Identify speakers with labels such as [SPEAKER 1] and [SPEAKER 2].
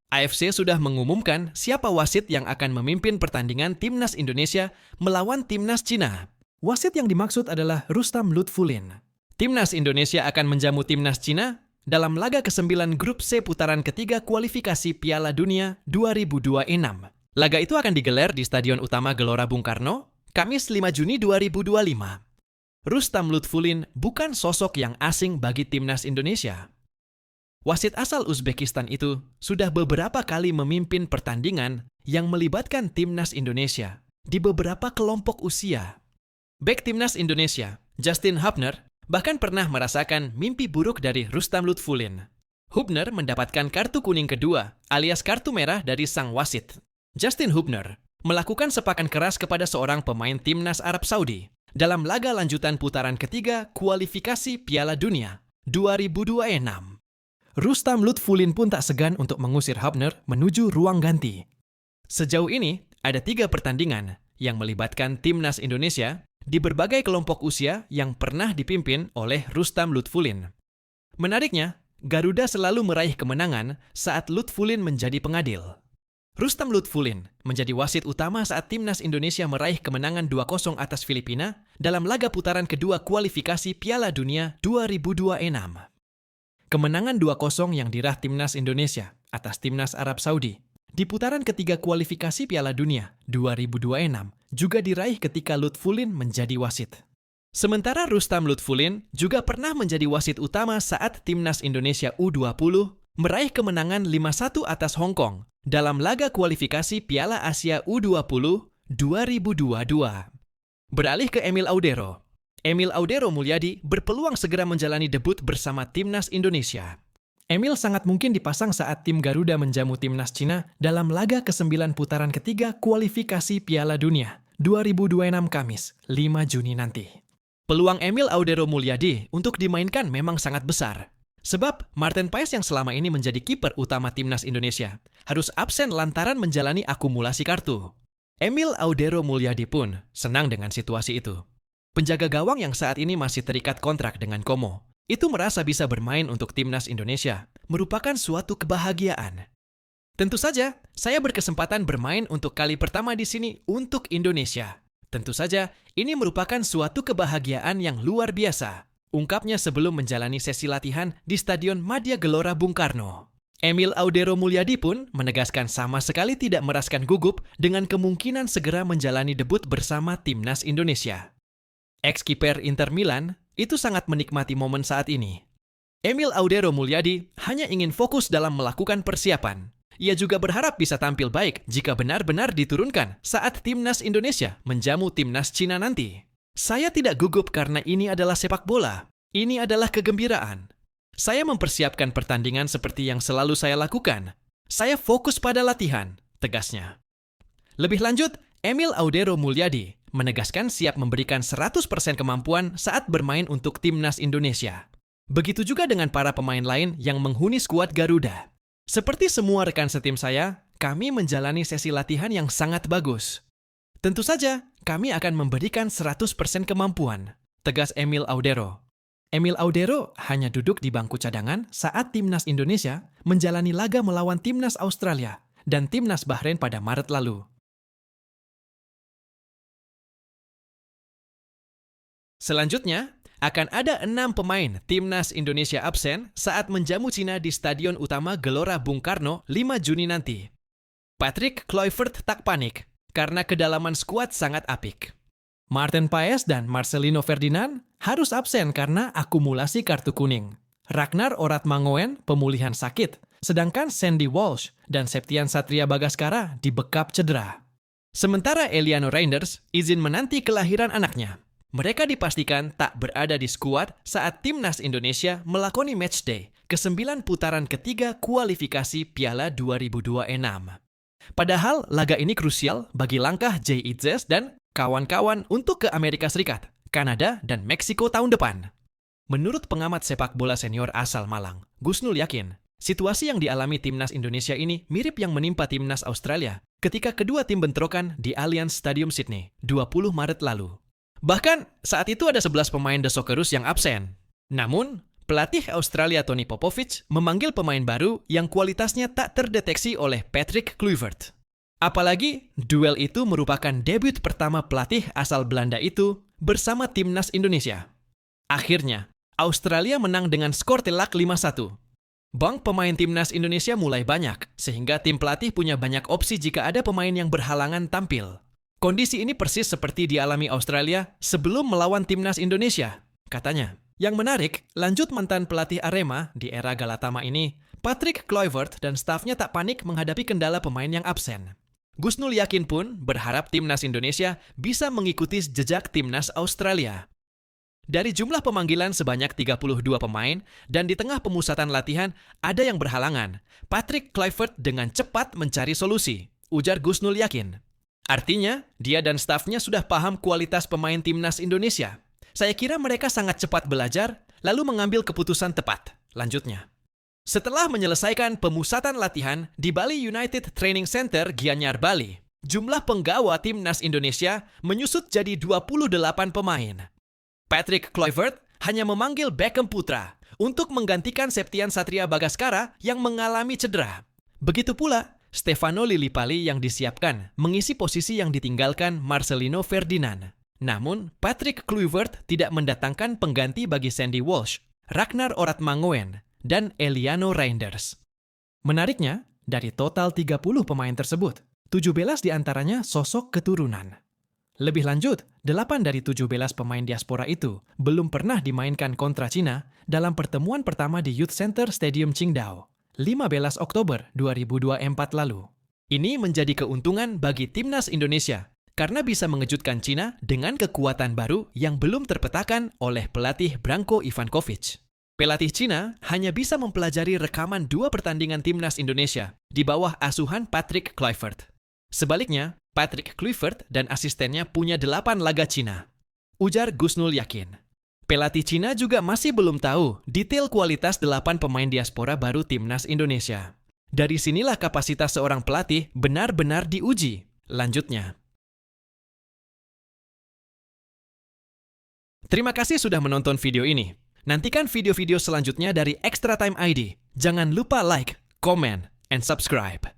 [SPEAKER 1] AFC sudah mengumumkan siapa wasit yang akan memimpin pertandingan Timnas Indonesia melawan Timnas Cina. Wasit yang dimaksud adalah Rustam Lutfulin. Timnas Indonesia akan menjamu Timnas Cina dalam laga ke-9 Grup C putaran ketiga kualifikasi Piala Dunia 2026. Laga itu akan digelar di Stadion Utama Gelora Bung Karno, Kamis 5 Juni 2025. Rustam Lutfulin bukan sosok yang asing bagi Timnas Indonesia. Wasit asal Uzbekistan itu sudah beberapa kali memimpin pertandingan yang melibatkan Timnas Indonesia di beberapa kelompok usia. Bek Timnas Indonesia, Justin Hubner, bahkan pernah merasakan mimpi buruk dari Rustam Lutfulin. Hubner mendapatkan kartu kuning kedua alias kartu merah dari sang wasit. Justin Hubner melakukan sepakan keras kepada seorang pemain Timnas Arab Saudi dalam laga lanjutan putaran ketiga kualifikasi Piala Dunia 2026. Rustam Lutfulin pun tak segan untuk mengusir Hubner menuju ruang ganti. Sejauh ini, ada 3 pertandingan yang melibatkan Timnas Indonesia di berbagai kelompok usia yang pernah dipimpin oleh Rustam Lutfulin. Menariknya, Garuda selalu meraih kemenangan saat Lutfulin menjadi pengadil. Rustam Lutfulin menjadi wasit utama saat Timnas Indonesia meraih kemenangan 2-0 atas Filipina dalam laga putaran kedua kualifikasi Piala Dunia 2026. Kemenangan 2-0 yang diraih Timnas Indonesia atas Timnas Arab Saudi di putaran ketiga kualifikasi Piala Dunia 2026 juga diraih ketika Lutfulin menjadi wasit. Sementara Rustam Lutfulin juga pernah menjadi wasit utama saat Timnas Indonesia U20 meraih kemenangan 5-1 atas Hong Kong dalam laga kualifikasi Piala Asia U20 2022. Beralih ke Emil Audero. Emil Audero Mulyadi berpeluang segera menjalani debut bersama Timnas Indonesia. Emil sangat mungkin dipasang saat tim Garuda menjamu Timnas Cina dalam laga ke-9 putaran ketiga kualifikasi Piala Dunia 2026 Kamis 5 Juni nanti. Peluang Emil Audero Mulyadi untuk dimainkan memang sangat besar. Sebab Marten Paes yang selama ini menjadi kiper utama Timnas Indonesia harus absen lantaran menjalani akumulasi kartu. Emil Audero Mulyadi pun senang dengan situasi itu. Penjaga gawang yang saat ini masih terikat kontrak dengan Como, itu merasa bisa bermain untuk Timnas Indonesia, merupakan suatu kebahagiaan. Tentu saja, saya berkesempatan bermain untuk kali pertama di sini untuk Indonesia. Tentu saja, ini merupakan suatu kebahagiaan yang luar biasa, ungkapnya sebelum menjalani sesi latihan di Stadion Madia Gelora Bung Karno. Emil Audero Mulyadi pun menegaskan sama sekali tidak meraskan gugup dengan kemungkinan segera menjalani debut bersama Timnas Indonesia. Ex-kiper Inter Milan itu sangat menikmati momen saat ini. Emil Audero Mulyadi hanya ingin fokus dalam melakukan persiapan. Ia juga berharap bisa tampil baik jika benar-benar diturunkan saat Timnas Indonesia menjamu Timnas Cina nanti. Saya tidak gugup karena ini adalah sepak bola. Ini adalah kegembiraan. Saya mempersiapkan pertandingan seperti yang selalu saya lakukan. Saya fokus pada latihan, tegasnya. Lebih lanjut, Emil Audero Mulyadi menegaskan siap memberikan 100% kemampuan saat bermain untuk Timnas Indonesia. Begitu juga dengan para pemain lain yang menghuni skuad Garuda. Seperti semua rekan setim saya, kami menjalani sesi latihan yang sangat bagus. Tentu saja, kami akan memberikan 100% kemampuan, tegas Emil Audero. Emil Audero hanya duduk di bangku cadangan saat Timnas Indonesia menjalani laga melawan Timnas Australia dan Timnas Bahrain pada Maret lalu. Selanjutnya, akan ada 6 pemain Timnas Indonesia absen saat menjamu Cina di Stadion Utama Gelora Bung Karno 5 Juni nanti. Patrick Kluivert tak panik karena kedalaman skuad sangat apik. Marten Paes dan Marcelino Ferdinand harus absen karena akumulasi kartu kuning. Ragnar Oratmangoen pemulihan sakit, sedangkan Sandy Walsh dan Septian Satria Bagaskara dibekap cedera. Sementara Eliano Reinders izin menanti kelahiran anaknya. Mereka dipastikan tak berada di skuad saat Timnas Indonesia melakoni matchday ke-9 putaran ketiga kualifikasi Piala 2026. Padahal laga ini krusial bagi langkah Jay Itzes dan kawan-kawan untuk ke Amerika Serikat, Kanada, dan Meksiko tahun depan. Menurut pengamat sepak bola senior asal Malang, Gusnul yakin, situasi yang dialami Timnas Indonesia ini mirip yang menimpa Timnas Australia ketika kedua tim bentrokan di Allianz Stadium Sydney 20 Maret lalu. Bahkan, saat itu ada 11 pemain The Socceroos yang absen. Namun, pelatih Australia Tony Popovich memanggil pemain baru yang kualitasnya tak terdeteksi oleh Patrick Kluivert. Apalagi, duel itu merupakan debut pertama pelatih asal Belanda itu bersama timnas Indonesia. Akhirnya, Australia menang dengan skor telak 5-1. Bank pemain timnas Indonesia mulai banyak, sehingga tim pelatih punya banyak opsi jika ada pemain yang berhalangan tampil. Kondisi ini persis seperti dialami Australia sebelum melawan timnas Indonesia, katanya. Yang menarik, lanjut mantan pelatih Arema di era Galatama ini, Patrick Kluivert dan stafnya tak panik menghadapi kendala pemain yang absen. Gusnul Yakin pun berharap timnas Indonesia bisa mengikuti jejak timnas Australia. Dari jumlah pemanggilan sebanyak 32 pemain dan di tengah pemusatan latihan ada yang berhalangan, Patrick Kluivert dengan cepat mencari solusi, ujar Gusnul Yakin. Artinya, dia dan stafnya sudah paham kualitas pemain timnas Indonesia. Saya kira mereka sangat cepat belajar, lalu mengambil keputusan tepat, lanjutnya. Setelah menyelesaikan pemusatan latihan di Bali United Training Center, Gianyar, Bali, jumlah penggawa timnas Indonesia menyusut jadi 28 pemain. Patrick Kluivert hanya memanggil Beckham Putra untuk menggantikan Septian Satria Bagaskara yang mengalami cedera. Begitu pula Stefano Lillipali yang disiapkan mengisi posisi yang ditinggalkan Marcelino Ferdinand. Namun, Patrick Kluivert tidak mendatangkan pengganti bagi Sandy Walsh, Ragnar Oratmangoen, dan Eliano Reinders. Menariknya, dari total 30 pemain tersebut, 17 diantaranya sosok keturunan. Lebih lanjut, 8 dari 17 pemain diaspora itu belum pernah dimainkan kontra Cina dalam pertemuan pertama di Youth Center Stadium Qingdao, 15 Oktober 2024 lalu. Ini menjadi keuntungan bagi timnas Indonesia karena bisa mengejutkan Cina dengan kekuatan baru yang belum terpetakan oleh pelatih Branko Ivankovic. Pelatih Cina hanya bisa mempelajari rekaman 2 pertandingan timnas Indonesia di bawah asuhan Patrick Kluivert. Sebaliknya, Patrick Kluivert dan asistennya punya 8 laga Cina, ujar Gusnul Yakin. Pelatih Cina juga masih belum tahu detail kualitas 8 pemain diaspora baru timnas Indonesia. Dari sinilah kapasitas seorang pelatih benar-benar diuji, lanjutnya. Terima kasih sudah menonton video ini. Nantikan video-video selanjutnya dari Extra Time ID. Jangan lupa like, comment, and subscribe.